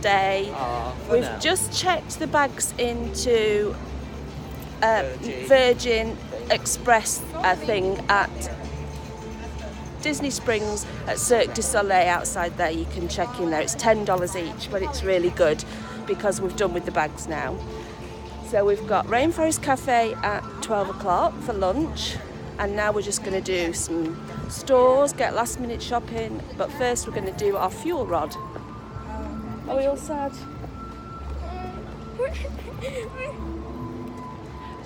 stay. We've just checked the bags into Virgin Express thing at Disney Springs at Cirque du Soleil outside there. You can check in there. It's $10 each, but it's really good because we've done with the bags now. So we've got Rainforest Cafe at 12 o'clock for lunch, and now we're just going to do some stores, get last minute shopping, but first we're going to do our fuel rod. Are we all sad?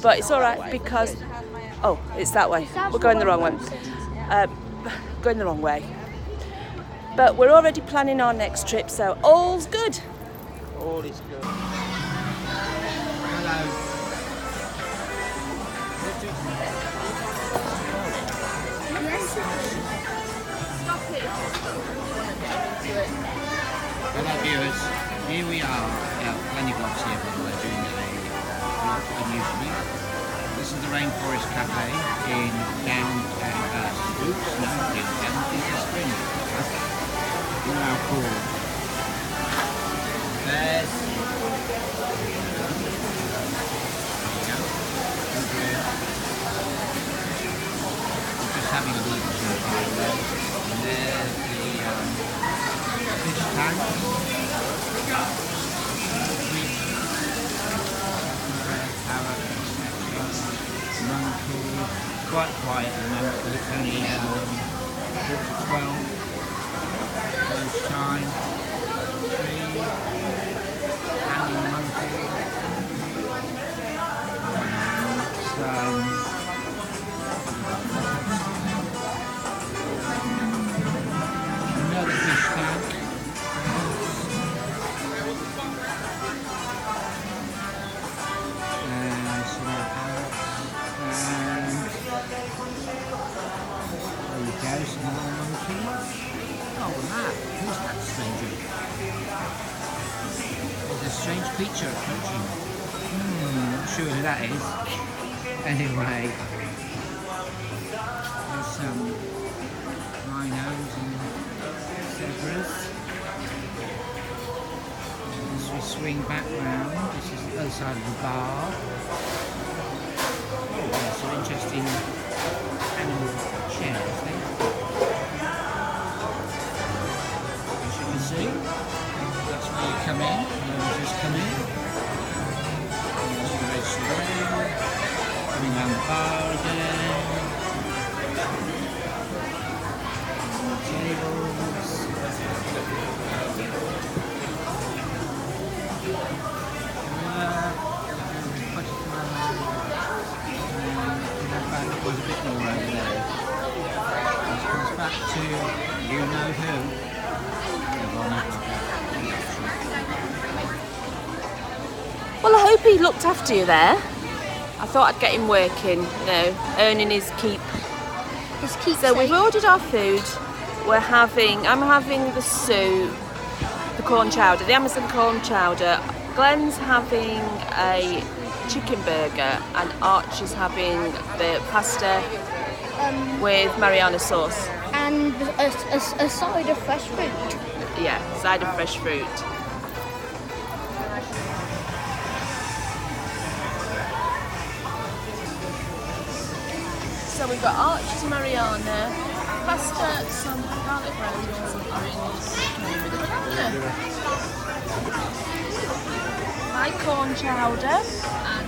But it's alright because... Oh, it's that way. We're going the wrong way. Going the wrong way. But we're already planning our next trip, so all's good. All is good. Hello. Hello viewers, here we are at Pennybox here, by the way, doing a vlog unusually. This is the Rainforest Cafe in downtown Spring. Look how cool. There's just having a look at some fireworks. And there's the fish tank. Monkey. Quite quiet at the moment because it's only 12. There's time. Tree. Hanging monkey. Another fish tank. Some more monkeys. Oh, that. Who's that stranger? There's a strange creature approaching. Not sure who that is. Anyway, there's some rhinos and zebras. As we swing back round, this is the other side of the bar. Oh, there's some interesting animal chairs there. See? That's where you come in. You just come in. There's the restaurant. Coming down the bar again. Tables. It was a bit more over there. This comes back to you know who. Well, I hope he looked after you there. I thought I'd get him working, you know, earning his keep. So we've ordered our food. I'm having the soup, the corn chowder, the Amazon corn chowder. Glenn's having a chicken burger, and Arch is having the pasta with Mariana sauce. And a side of fresh fruit. Yeah, side of fresh fruit. So we've got Archie's Mariana, pasta, some garlic bread, and some orange chicken with a banana. My corn chowder and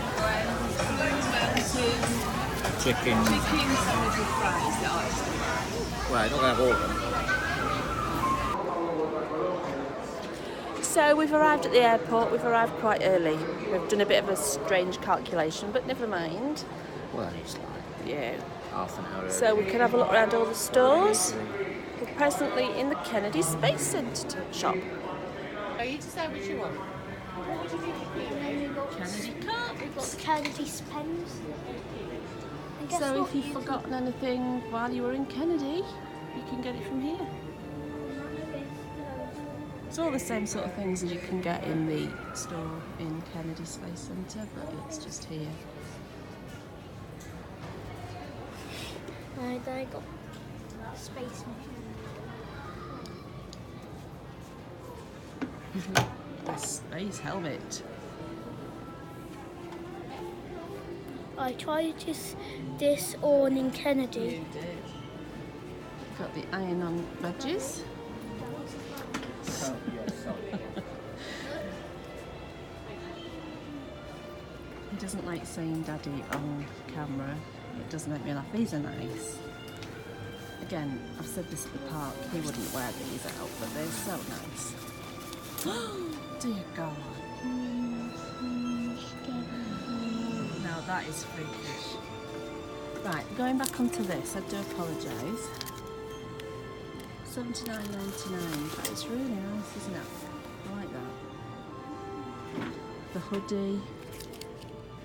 chicken sandwich with fries that Archie's. Well, not going to have all of them. So we've arrived at the airport. We've arrived quite early. We've done a bit of a strange calculation, but never mind. Well, it's like half an hour early. So we can have a look around all the stores. We're presently in the Kennedy Space Centre shop. Are you decide what you want? Kennedy cup. We've got Kennedy pens. So if you've forgotten anything while you were in Kennedy, you can get it from here. It's all the same sort of things as you can get in the store in Kennedy Space Centre, but it's just here. I got space. a space helmet. I tried this on in Kennedy. You did. Got the iron-on badges. He doesn't like saying daddy on camera. It does make me laugh. These are nice. Again, I've said this at the park, he wouldn't wear these out, but they're so nice. Dear God. Now that is freakish. Right, going back onto this, I do apologise. $79.99, but it's really nice, isn't it? I like that. The hoodie,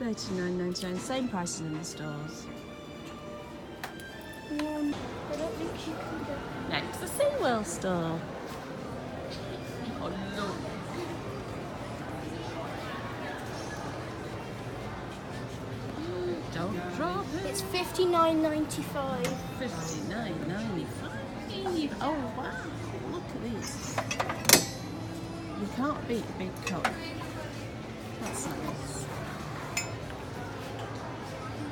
$39.99, same prices in the stores. I don't think you can go. Next, the SeaWorld store. Oh no. Don't drop it. It's $59.95. $59.95. Oh wow, look at these. You can't beat a big cup. That's nice.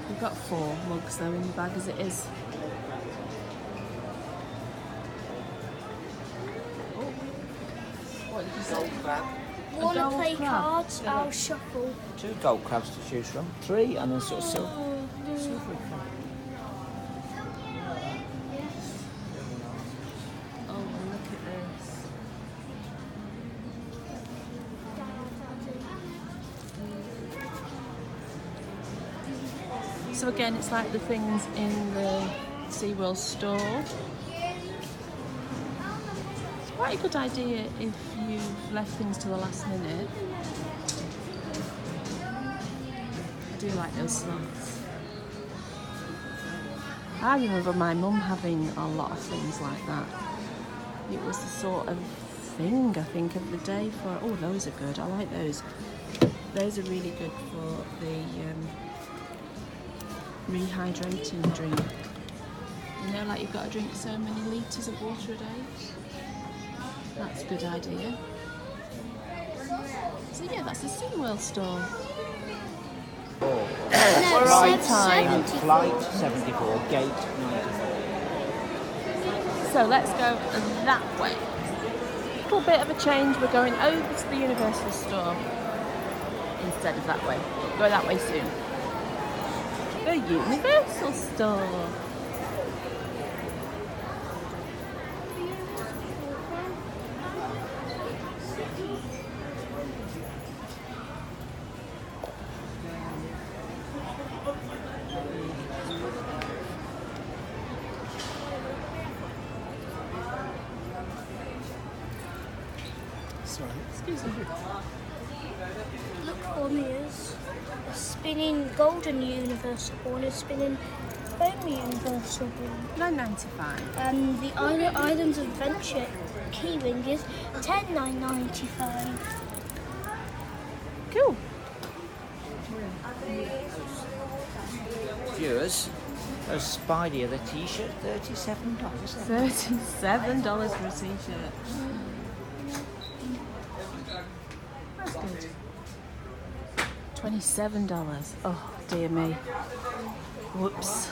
We've got 4 mugs though in the bag as it is. Oh. What did you say? Gold crab. Want to gold play crab. cards? I'll shuffle. 2 gold crabs to choose from. 3 and then sort of silver. Oh, look at this. So again, it's like the things in the SeaWorld store. It's quite a good idea if you've left things to the last minute. I do like those slots. I remember my mum having a lot of things like that. It was the sort of thing, I think, of the day for... Oh, those are good. I like those. Those are really good for the rehydrating drink. You know, like you've got to drink so many litres of water a day. That's a good idea. So yeah, that's the SeaWorld store. Right time. Flight 74, gate 94. So let's go that way. Little bit of a change. We're going over to the Universal store instead of that way. We'll go that way soon. The Universal store. Sorry. Excuse me. Look for me is a spinning golden universal ball and a spinning foam universal ball. $9.95. And the Islands Adventure keyring is $10.95. Cool. Viewers, a Spidey of the t-shirt, $37. $37 for a t-shirt. That's good. $27. Oh dear me. Whoops.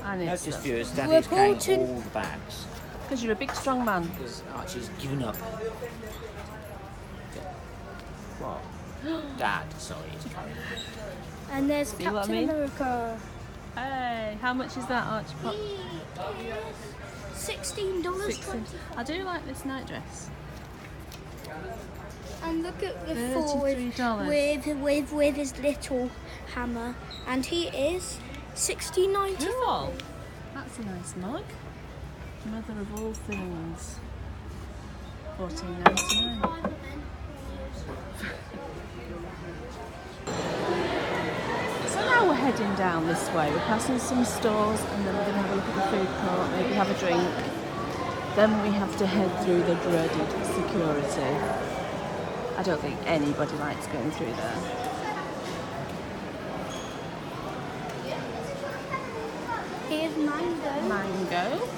I need Notice, stuff. viewers, Daddy's carrying Reporting. all the bags. Because you're a big strong man. Because Archie's given up. What? Dad, sorry, he's carrying it. And there's See what I Captain mean? America. Hey, how much is that, Archie Pop? $16.20. I do like this night dress. And look at the four $33. with his little hammer, and he is $16.95. Cool. That's a nice mug. Mother of all things. $14.99. So now we're heading down this way. We're passing some stores and then we're going to have a look at the food court, maybe have a drink. Then we have to head through the dreaded security. I don't think anybody likes going through there. Here's mango. Mango.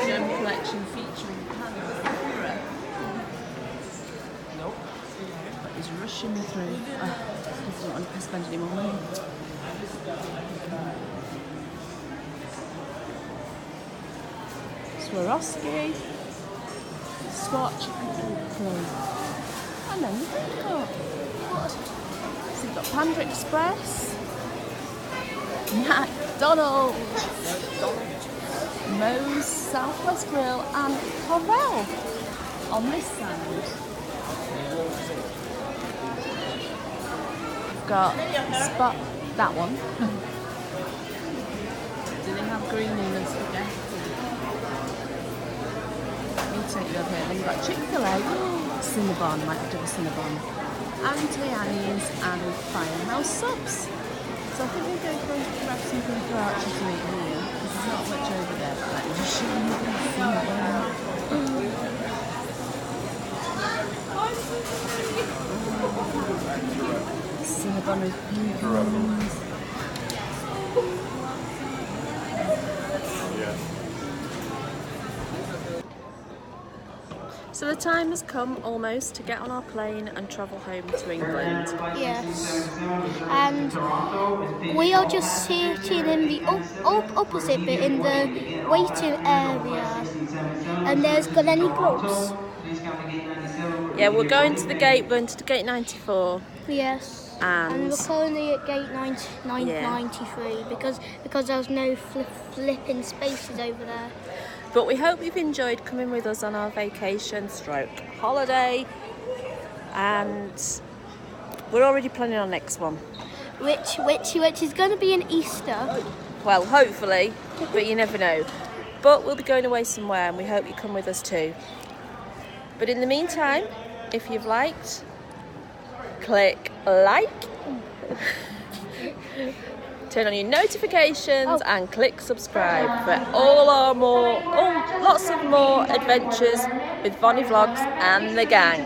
Gem collection featuring Pandora. Nope. But he's rushing me through. I don't want to spend any more money. Swarovski, Swatch and Oakley. And then the food court. So you've got Panda Express, McDonald's, Moe's, Southwest Grill and Corel on this side. We've got Spot, that one. Do they have green in the spaghetti? Let me take you over here. Then you've got Chick-fil-A, Cinnabon, might have to have a Cinnabon, Auntie Annie's and Firehouse Subs. So I think we're going to go and grab something for Archie to eat here. There's not much over there, but let me just show you the Cinnabon. Cinnabon with pecans. So the time has come almost to get on our plane and travel home to England. Yes, and we are just sitting in the opposite bit in the waiting area, and there's got any gloves. Yeah, we're going to the gate, we're going to gate 94. Yes, And we're currently at gate 93 because there's no flipping spaces over there. But we hope you've enjoyed coming with us on our vacation / holiday, and we're already planning our next one. Which is going to be an Easter. Well, hopefully, but you never know. But we'll be going away somewhere, and we hope you come with us too. But in the meantime, if you've liked, click like, turn on your notifications and click subscribe for lots of more adventures with Bonnie Vlogs and the gang.